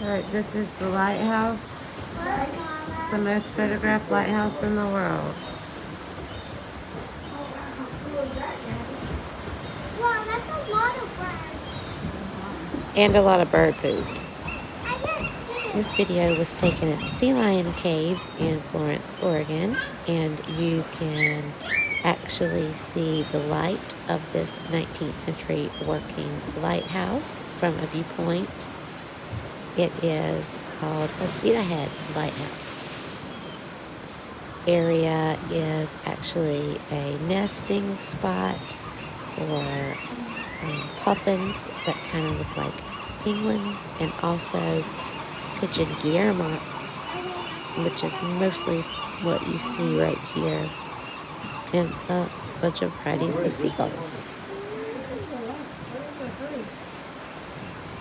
Alright, this is the lighthouse, the most photographed lighthouse in the world. Wow, that's a lot of birds. And a lot of bird poop. I didn't see This it. video was taken at Sea Lion Caves in Florence, Oregon, and you can actually see the light of this 19th century working lighthouse from a viewpoint. It is called Haceta Head Lighthouse. This area is actually a nesting spot for puffins that kind of look like penguins, and also pigeon guillermots, which is mostly what you see right here, and a bunch of varieties of seagulls.